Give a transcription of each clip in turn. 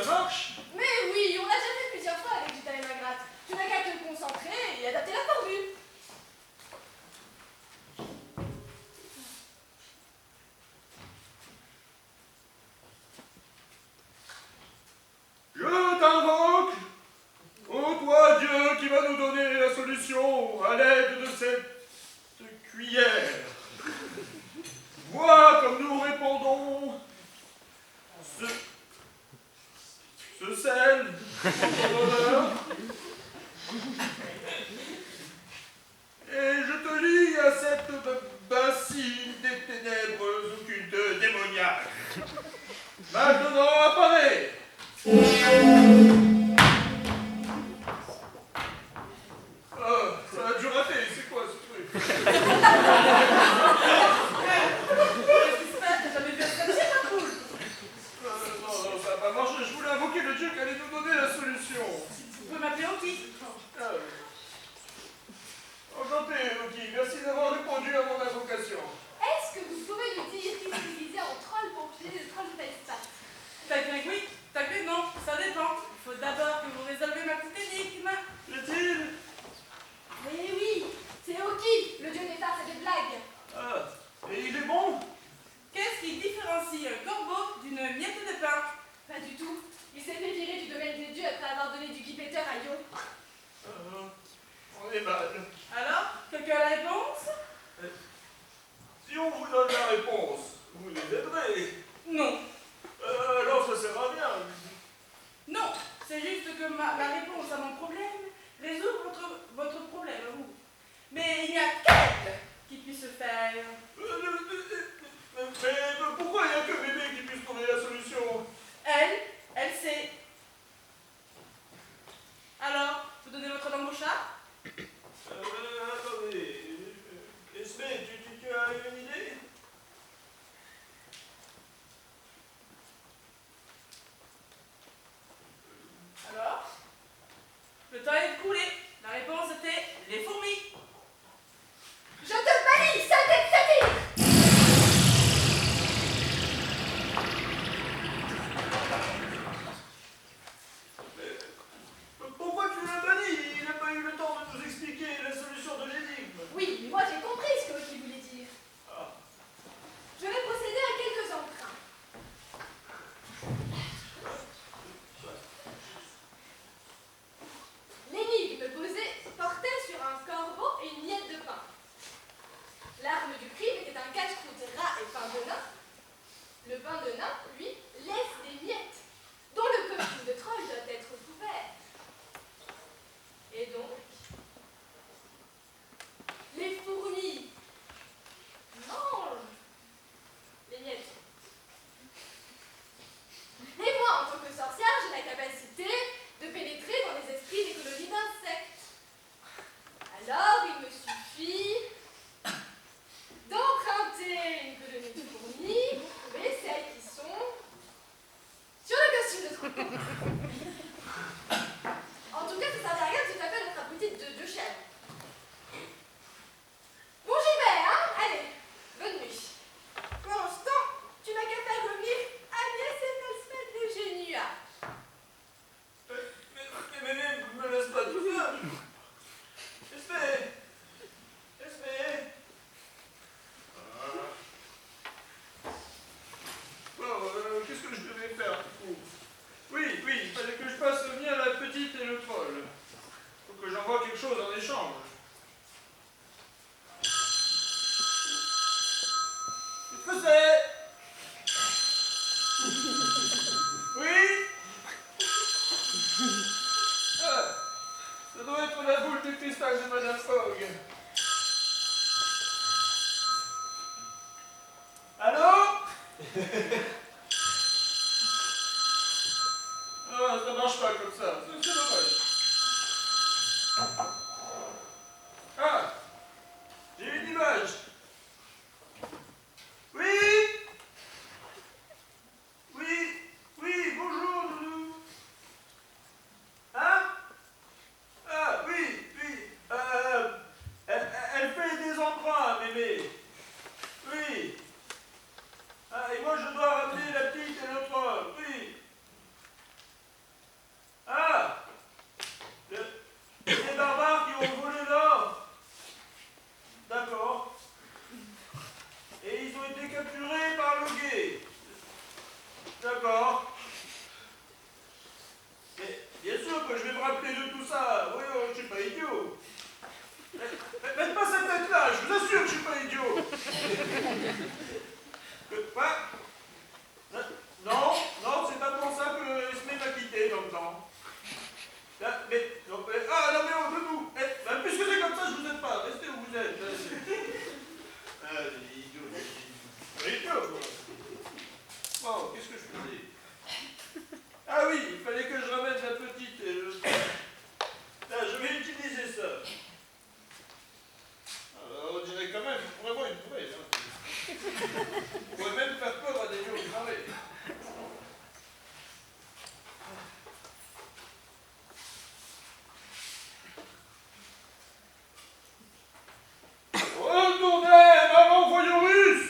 ça marche? Mais oui, on l'a déjà fait plusieurs fois avec Gita et Magrat. Tu n'as qu'à te concentrer et adapter la formule. Je t'invoque, ô toi Dieu qui va nous donner la solution à l'aide de cette cuillère. Vois comme nous répondons ce sel en ton honneur. Et je te lie à cette bassine des ténèbres occultes démoniaques. Maintenant apparaît. Oh, ça a dû rater, c'est quoi ce truc? Qu'est-ce qui se passe? T'as jamais vu ça? C'est pas cool. Non, ça n'a pas marché. Je voulais invoquer le dieu qui allait nous donner la solution. Tu peux m'appeler Oki. Enchanté, Loki. Merci d'avoir répondu à mon invocation. Est-ce que vous pouvez nous dire qui vous utilisez en troll pour piéger le troll de Telstat? T'inquiète, oui, t'inquiète, non, ça dépend. Il faut d'abord que vous résolvez ma petite énigme. Est-il? Mais oui, c'est Oki, le dieu des farces et des blagues. Ah, et il est bon? Qu'est-ce qui différencie un corbeau d'une miette de pain? Pas du tout. Il s'est fait virer du domaine des dieux après avoir donné du guipéteur à Yo. On est mal. Alors, quelqu'un a la réponse? Si on vous donne la réponse, vous les aiderez. Non. Alors ça sert à rien. Non, c'est juste que la réponse à mon problème résout votre problème, vous. Mais il n'y a qu'elle qui puisse le faire. Mais pourquoi il n'y a que bébé qui puisse trouver la solution? Elle sait. Alors, vous donnez votre langue au chat? Attendez. Esme, tu as une idée? Alors? Le temps est écoulé. La réponse était les fourmis. Je te bannis, sale tête satire! Pourquoi tu l'as banni? Il n'a pas eu le temps de nous expliquer la solution de l'énigme. Oui, mais moi j'ai compris ce que Oki voulait dire. Ah. Je vais procéder à quelques emprunts. L'énigme posée portait sur un corbeau et une miette de pain. L'arme du crime était un cache-croûte rat et pain de nain. Le pain de nain, lui, laisse des miettes, dont le costume de troll doit être couvert. Et donc, les fourmis mangent les miettes. Et moi, en tant que sorcière, j'ai la capacité de pénétrer dans les esprits des colonies d'insectes. Alors, il me suffit d'emprunter une colonie de fourmis pour trouver celles qui sont sur le costume de troll. En tout cas, ça servait à rien de se taper notre abruti de chèvre. Bon, j'y vais, hein? Allez, bonne nuit. Pendant ce temps, tu n'as qu'à faire revenir Agnès et Nelspeth de Génua. Mais me laisse pas tout seul. Esme. Bon, qu'est-ce que je devais faire, du coup? Oui, il fallait que je fasse venir la petite et le troll. Faut que j'envoie quelque chose en échange. Qu'est-ce que c'est? Oui? Ah, ça doit être la boule de cristal de Madame Fogg. Allô? Ah, ça marche pas comme ça, c'est dommage. Ah, j'ai une image. Oui? Bonjour, Doudou. Hein? Ah, oui. Elle fait des emprunts, mémé. Oui. Ah, et moi je dois ramener la petite et l'autre. Oui. D'accord. Mais bien sûr que je vais me rappeler de tout ça. Voyons, je suis pas idiot. Faites pas cette tête-là, je vous assure que je suis pas idiot. Quoi? Non, non, c'est pas pour ça que Esmé m'a quitté dans le temps. Là, ah non mais on debout. Puisque c'est comme ça, je vous aide pas. Restez où vous êtes. Idiot. Idiot, quoi. Bon, qu'est-ce que je faisais? Ah oui, il fallait que je ramène la petite et le... Là, je vais utiliser ça. Alors, on dirait quand même vraiment une poubelle. Hein. On pourrait même faire peur à des gens qui travaillent. Retournez, maman voyeurus!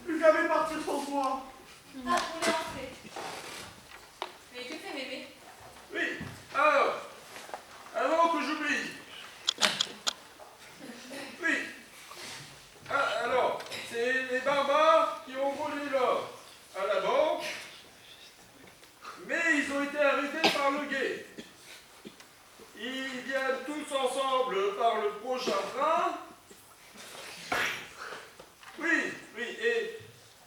Plus jamais partir sans toi. Ah, on est rentré. Mais que fait mémé? Oui, alors, avant que j'oublie. Oui. Ah, alors, c'est les barbares qui ont volé l'or à la banque, mais ils ont été arrêtés par le guet. Ils viennent tous ensemble par le prochain train. Oui, oui, et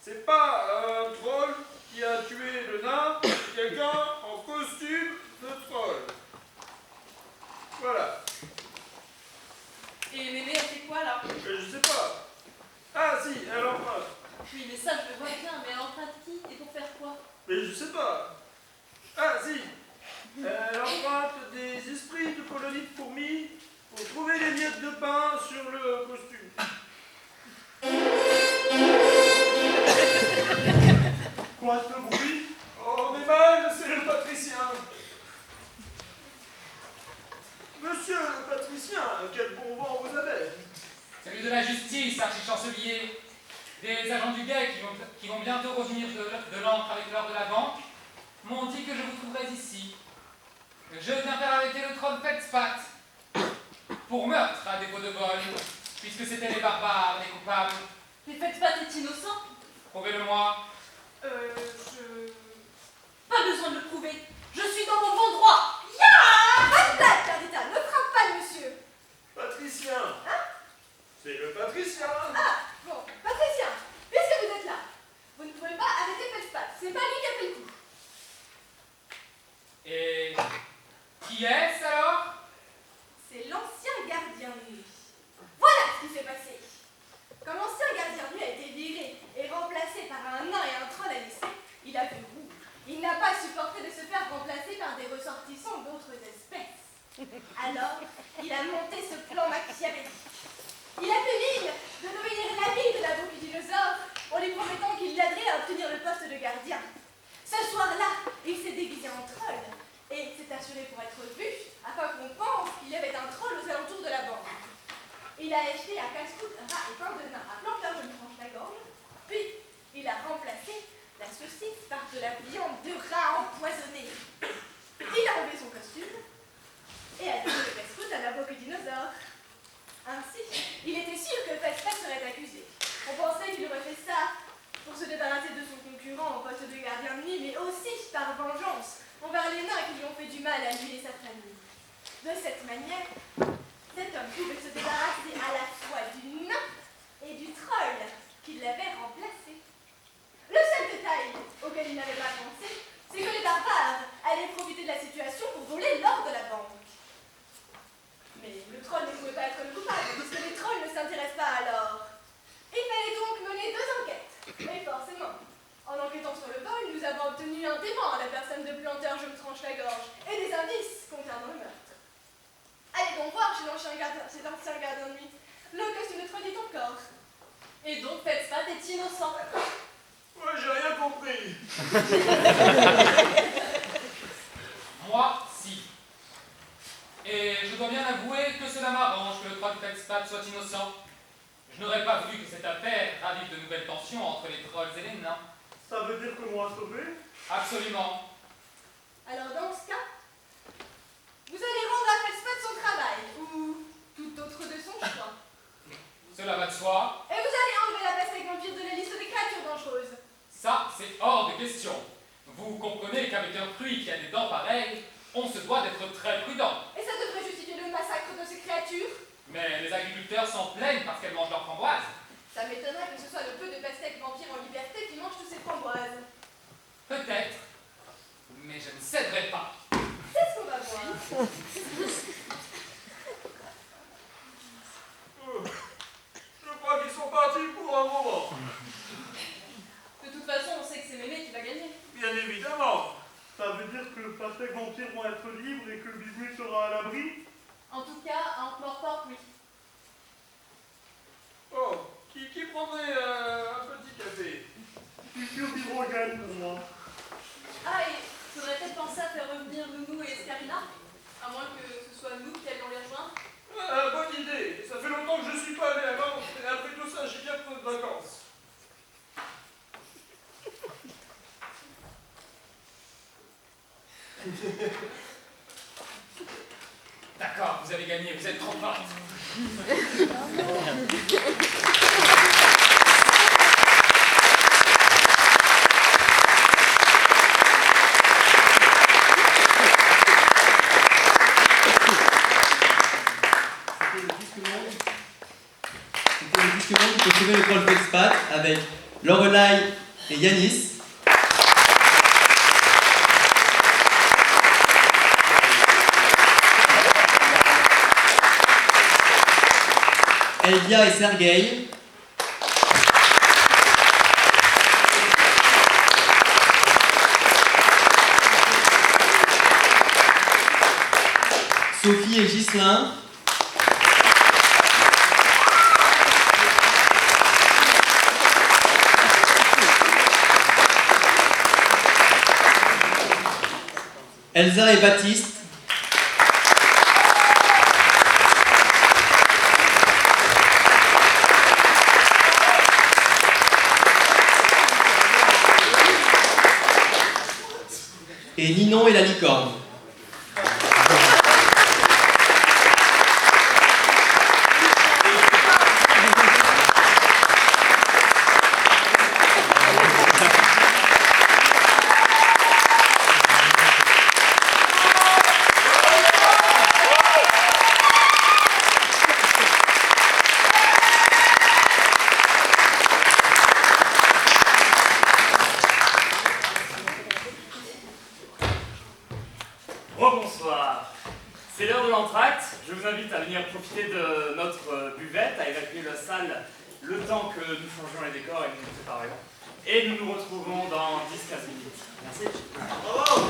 c'est pas un troll qui a tué le nain, c'est quelqu'un en costume de troll. Voilà. Et mémé, elle fait quoi là? Je sais pas. Ah si, elle emprunte. Oui, mais ça, je le vois bien, mais elle emprunte qui et pour faire quoi? Mais je sais pas. Ah si, elle emprunte des esprits de colonies de fourmis pour trouver les miettes de pain sur le costume. Quoi, ce bruit? Oh, mais mal, c'est le patricien. Monsieur le patricien, quel bon vent vous avez. Celui de la justice, archi-chancelier. Des agents du guet qui vont bientôt revenir de l'encre avec l'or de la banque m'ont dit que je vous trouverais ici. Je viens faire arrêter le troll Fetspat pour meurtre à défaut de vol, puisque c'était les barbares, les coupables. Mais faites pas d'être innocent. Prouvez-le-moi. Pas besoin de le prouver. Je suis dans mon bon droit. Pas de blague, Perdita, ne frappe pas le monsieur. Patricien. C'est le patricien. Ah, bon, Patricien, puisque vous êtes là, vous ne pouvez pas arrêter Felspat, c'est pas lui qui a fait le coup. Et qui est-ce alors? C'est l'ancien gardien de nuit. Voilà ce qui s'est passé. Comme l'ancien gardien de nuit a été viré et remplacé par un nain et un troll à l'essai, il a vu rouge. Il n'a pas supporté de se faire remplacer par des ressortissants d'autres espèces. Alors, il a monté ce plan machiavélique. Il a fait mine de devenir l'ami de la boucle dinosaure en lui promettant qu'il l'aiderait à obtenir le poste de gardien. Ce soir-là, il s'est déguisé en troll et s'est assuré pour être vu afin qu'on pense qu'il y avait un troll aux alentours de la bande. Il a acheté à casse-croûte, rat et pain de nain à planteur de tranche la gorge, puis il a remplacé la saucisse par de la viande de rat empoisonnée. Il a enlevé son costume et a donné le casse-croûte à la boucle dinosaure. Ainsi, il était sûr que Felspat serait accusé. On pensait qu'il aurait fait ça pour se débarrasser de son concurrent au poste de gardien de nuit, mais aussi par vengeance envers les nains qui lui ont fait du mal à lui et sa famille. De cette manière, cet homme pouvait se débarrasser à la fois du nain et du troll qui l'avait remplacé. Le seul détail auquel il n'avait pas pensé, c'est que les barbares allaient profiter de la situation pour voler l'or de la banque. Mais le troll ne pouvait pas être le coupable, puisque les trolls ne s'intéressent pas à l'or. Il fallait donc mener deux enquêtes. Et forcément, en enquêtant sur le vol, nous avons obtenu un témoin, la personne de planteur Je me tranche la gorge, et des indices concernant le meurtre. Allez donc voir chez l'ancien gardien de nuit. Le costume de troll est encore. Et donc Felspat est innocent. Ouais, j'ai rien compris. Moi, si. Et je dois bien avouer que cela m'arrange que le troll Felspat soit innocent. Je n'aurais pas voulu que cette affaire ravive de nouvelles tensions entre les trolls et les nains. Ça veut dire que moi sauvé? Absolument. Alors dans ce cas, vous allez rendre à Felspat son travail, ou tout autre de son choix. s'en plaignent parce qu'elles mangent leurs framboises. Ça m'étonnerait que ce soit le peu de pastèques vampires en liberté qui mangent tous ces framboises. Peut-être, mais je ne céderai pas. C'est ce qu'on va voir. Je crois qu'ils sont partis pour un moment. De toute façon, on sait que c'est Mémé qui va gagner. Bien évidemment. Ça veut dire que le pastèque vampire vont être libres et que le bismuth sera à l'abri? En tout cas, à Ankh-Morpork, oui. Oh, qui prendrait un petit café? Je suis sûr d'hydrogène pour moi. Ah, et faudrait peut-être penser à faire revenir Nounou et Escarina, à moins que ce soit nous qui allions les rejoindre. Bonne idée. Ça fait longtemps que je suis pas allé à Londres et après tout ça, j'ai bientôt de vacances. D'accord, vous avez gagné, vous êtes trop forte. C'était le disque monde pour sauver le troll Felspat avec Lorelai et Yanis. Elvia et Sergei. Sophie et Ghislain. Elsa et Baptiste. Et Ninon et la licorne. Bonsoir. C'est l'heure de l'entracte. Je vous invite à venir profiter de notre buvette, à évacuer la salle le temps que nous changeons les décors et que nous nous préparions. Et nous nous retrouvons dans 10-15 minutes. Merci. Bravo.